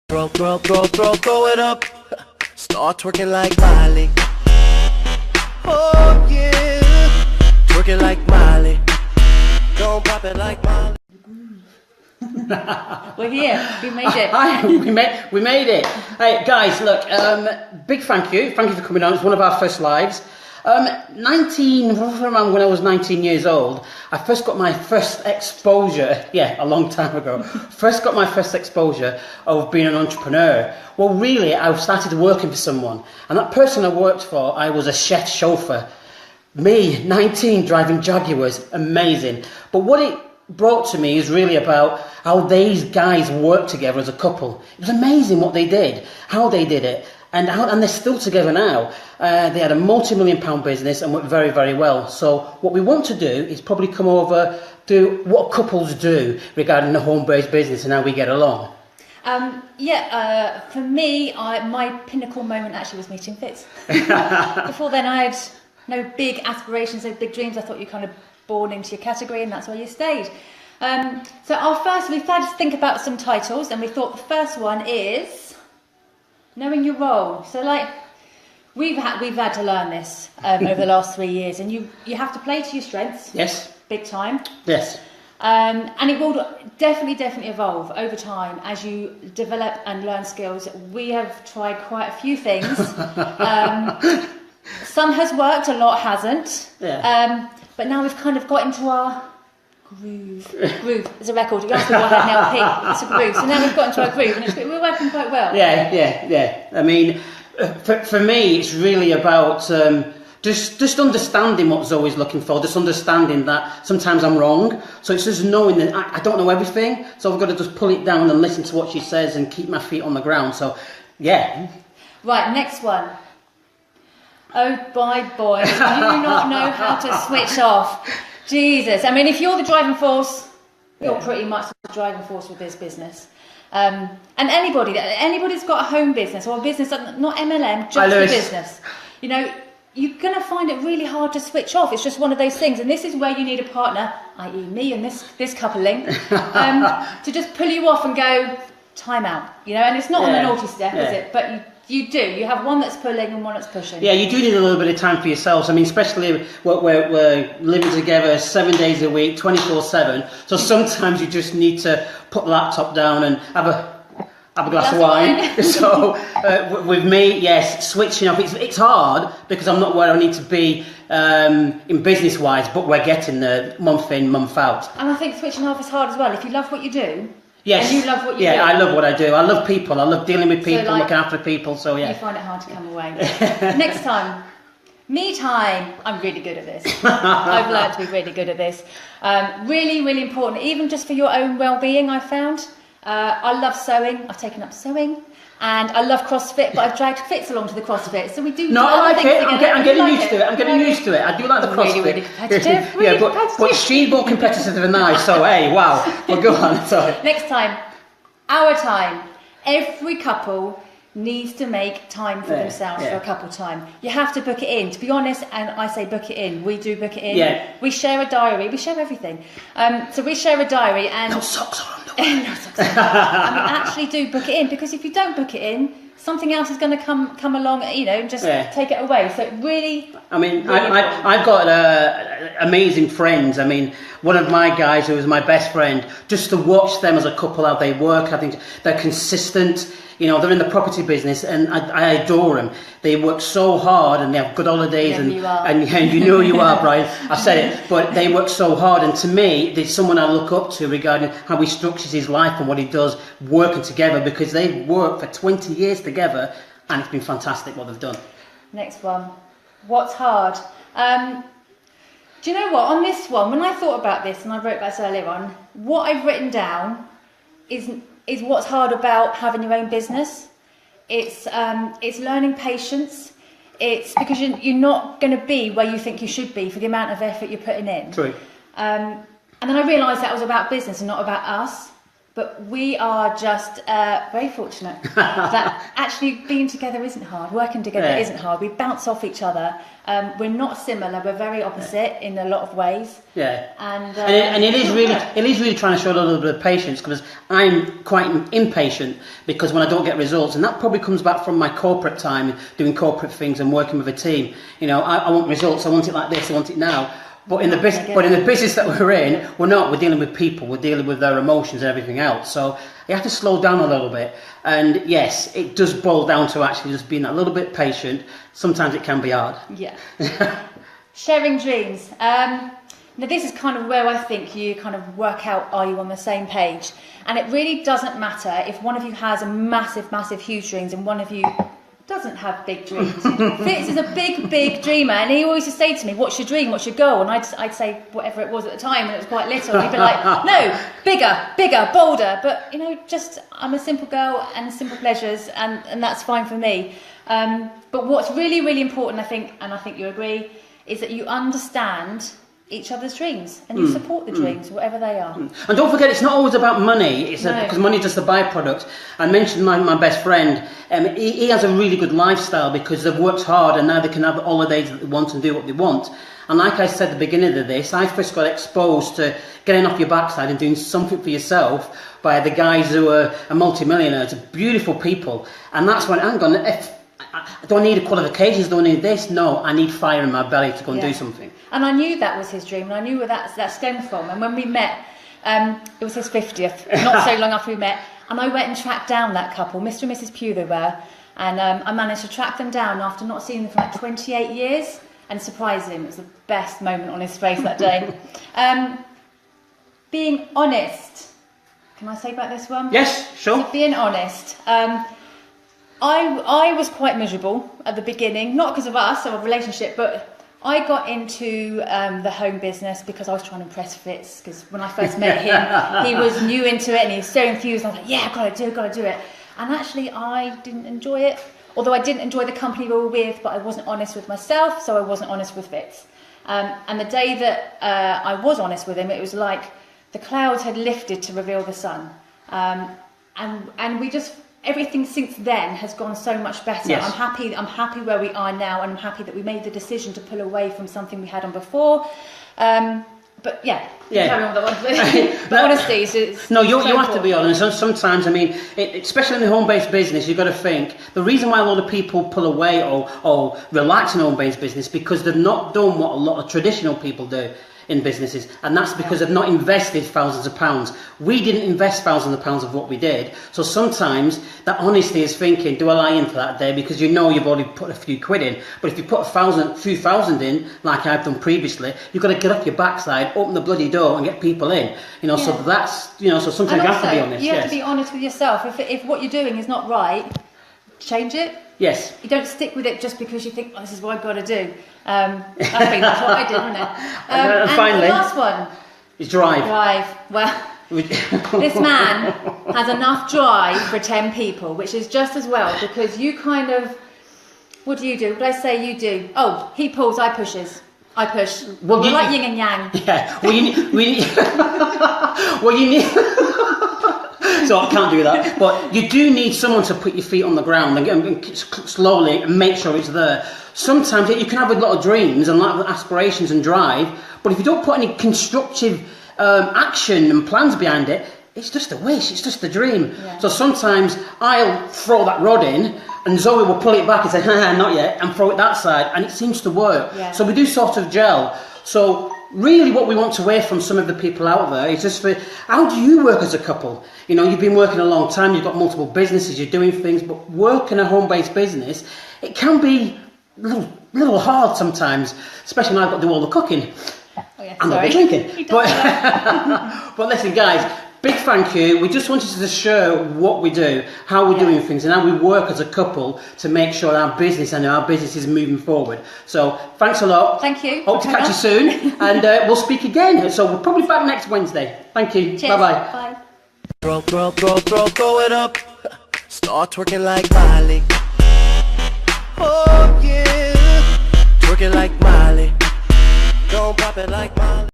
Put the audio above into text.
Throw it up. Start twerking like Miley. Oh yeah, twerking like Miley. Don't pop it like Miley. We're here. We made it. Hi, we made it. Hey guys, look, big thank you for coming on. It's one of our first lives. When I was 19 years old, I first got my first exposure, a long time ago, of being an entrepreneur. Well, really, I started working for someone, and that person I worked for, I was a chef chauffeur. Me, 19, driving Jaguars, amazing. But what it brought to me is really about how these guys worked together as a couple. It was amazing what they did, how they did it. And they're still together now. They had a multi-million-pound business and worked very, very well. So what we want to do is probably come over, do what couples do regarding the home-based business and how we get along. For me, my pinnacle moment actually was meeting Fitz. Before then, I had no big aspirations, no big dreams. I thought you kind of born into your category and that's where you stayed. We've had to think about some titles, and we thought the first one is knowing your role. So we've had to learn this over the last 3 years, and you have to play to your strengths. Yes. Big time. Yes. And it will definitely evolve over time as you develop and learn skills. We have tried quite a few things. Some has worked, a lot hasn't. Yeah. But now we've kind of got into our groove. Groove is a record. You asked me what I had an LP. It's a groove. So now we've got into our groove, and we're working quite well. Yeah. I mean, for me, it's really about just understanding what Zoe's looking for. Just understanding that sometimes I'm wrong. So it's just knowing that I don't know everything. So I've got to just pull it down and listen to what she says and keep my feet on the ground. So, yeah. Right, next one. Oh, boy, do you not know how to switch off? Jesus, I mean, if you're the driving force, you're pretty much the driving force with this business. And anybody's got a home business or a business, not MLM, just a business. You know, you're going to find it really hard to switch off. It's just one of those things. And this is where you need a partner, i.e. me and this coupling, to just pull you off and go, time out. You know, and it's not on the naughty step, is it? But you do. You have one that's pulling and one that's pushing. Yeah, you do need a little bit of time for yourselves. I mean, especially we're living together 7 days a week, 24/7. So sometimes you just need to put the laptop down and have a glass of wine. So with me, yes, switching up. It's hard because I'm not where I need to be in business-wise, but we're getting there month in, month out. And I think switching off is hard as well. If you love what you do. Yes. And you love what you do. Yeah, I love what I do. I love people. I love dealing with people, looking after people. So yeah. You find it hard to come away. Next time, me time. I'm really good at this. I've learned to be really good at this. Really, really important, even just for your own well-being. I found. I love sewing. I've taken up sewing. And I love CrossFit, but I've dragged Fitz along to the CrossFit. So we do. No, I like it. I'm getting used to it. I'm getting used to it. I do like the CrossFit. Really competitive. Really competitive. But she's more competitive than I. So hey, wow. Well, go on. Sorry. Next time, our time. Every couple needs to make time for themselves for a couple time. You have to book it in. To be honest, and I say book it in. We do book it in. Yeah. We share a diary. We share everything. So we share a diary and. No socks or underwear. No socks. And we actually do book it in, because if you don't book it in, something else is going to come along, you know, and just take it away. So it really. I mean, I've got amazing friends. I mean, one of my guys who was my best friend, just to watch them as a couple, how they work, I think they're consistent. You know, they're in the property business, and I adore them. They work so hard, and they have good holidays, and you know you are, Brian. I said it, but they work so hard, and to me, there's someone I look up to regarding how he structures his life and what he does, working together, because they've worked for 20 years together, and it's been fantastic what they've done. Next one, what's hard? Do you know what? On this one, when I thought about this, and I wrote this earlier on, what I've written down is what's hard about having your own business. It's learning patience. It's because you're not going to be where you think you should be for the amount of effort you're putting in. True. And then I realised that was about business and not about us. But we are just very fortunate that actually being together isn't hard, working together isn't hard. We bounce off each other. We're not similar, we're very opposite in a lot of ways. Yeah. And it is really trying to show a little bit of patience, because I'm quite impatient because when I don't get results, and that probably comes back from my corporate time, doing corporate things and working with a team. You know, I want results, I want it like this, I want it now. But in the business that we're in, we're dealing with people, we're dealing with their emotions and everything else. So you have to slow down a little bit. And yes, it does boil down to actually just being a little bit patient. Sometimes it can be hard. Yeah. Sharing dreams. Now this is kind of where I think you kind of work out, are you on the same page? And it really doesn't matter if one of you has a massive, huge dreams and one of you doesn't have big dreams. Fitz is a big dreamer, and he always used to say to me, what's your dream, what's your goal? And I'd say whatever it was at the time, and it was quite little, and he'd be like, no, bigger, bolder. But you know, just I'm a simple girl and simple pleasures, and that's fine for me. But what's really important, I think, and I think you agree, is that you understand each other's dreams and you support the dreams, whatever they are. And don't forget, it's not always about money. Because money is just a byproduct. I mentioned my best friend. He has a really good lifestyle because they've worked hard and now they can have the holidays that they want and do what they want. And like I said at the beginning of this, I first got exposed to getting off your backside and doing something for yourself by the guys who are multi-millionaires, beautiful people. And that's when, hang on, I don't need qualifications, don't need this. No, I need fire in my belly to go and do something. And I knew that was his dream, and I knew where that stemmed from. And when we met, it was his 50th, not so long after we met, and I went and tracked down that couple, Mr. and Mrs. Pugh they were, and I managed to track them down after not seeing them for like 28 years, and surprise him. It was the best moment on his face that day. Being honest. Can I say about this one? Yes, sure. So being honest. I was quite miserable at the beginning, not because of us or a relationship, but I got into the home business because I was trying to impress Fitz, because when I first met him, he was new into it and he was so enthused. I was like, yeah, I've got to do it. And actually, I didn't enjoy it, although I didn't enjoy the company we were with, but I wasn't honest with myself, so I wasn't honest with Fitz. And the day that I was honest with him, it was like the clouds had lifted to reveal the sun. And we just... Everything since then has gone so much better. Yes. I'm happy where we are now, and I'm happy that we made the decision to pull away from something we had on before. But carry on with that one. But honesty is no, you so have to be honest. And sometimes, I mean, especially in the home-based business, you've got to think the reason why a lot of people pull away or relax in home-based business because they've not done what a lot of traditional people do in businesses, and that's because they've not invested thousands of pounds. We didn't invest thousands of pounds of what we did, so sometimes that honesty is thinking, do I lie in for that day, because you know you've already put a few quid in. But if you put a few thousand in, like I've done previously, you've got to get off your backside, open the bloody door and get people in, so that's, so sometimes you have to be honest. You have to be honest with yourself. If what you're doing is not right, change it. Yes. You don't stick with it just because you think, this is what I've got to do. I think that's what I did, wasn't it? And finally, the last one is drive. Well, this man has enough drive for 10 people, which is just as well, because you kind of, what do you do? Let's say you do. Oh, he pulls, I pushes. I push. Well, we're like yin and yang. Yeah. Well, you need. So I can't do that. But you do need someone to put your feet on the ground and slowly and make sure it's there. Sometimes you can have a lot of dreams and a lot of aspirations and drive, but if you don't put any constructive action and plans behind it, it's just a wish, it's just a dream. Yeah. So sometimes I'll throw that rod in and Zoe will pull it back and say, not yet, and throw it that side, and it seems to work. Yeah. So we do sort of gel. So really what we want to hear from some of the people out there is just for, how do you work as a couple? You've been working a long time, you've got multiple businesses, you're doing things, but working a home-based business, it can be a little hard sometimes, especially when I've got to do all the cooking. And the drinking. But listen, guys, big thank you. We just wanted to share what we do, how we're doing things, and how we work as a couple to make sure our business is moving forward. So thanks a lot. Thank you. Hope to catch you soon, and we'll speak again. So we're probably back next Wednesday. Thank you. Cheers. Bye-bye. Bye. Throw it up. Start twerking like Miley. Oh yeah, twerking like Miley. Don't pop it like Miley.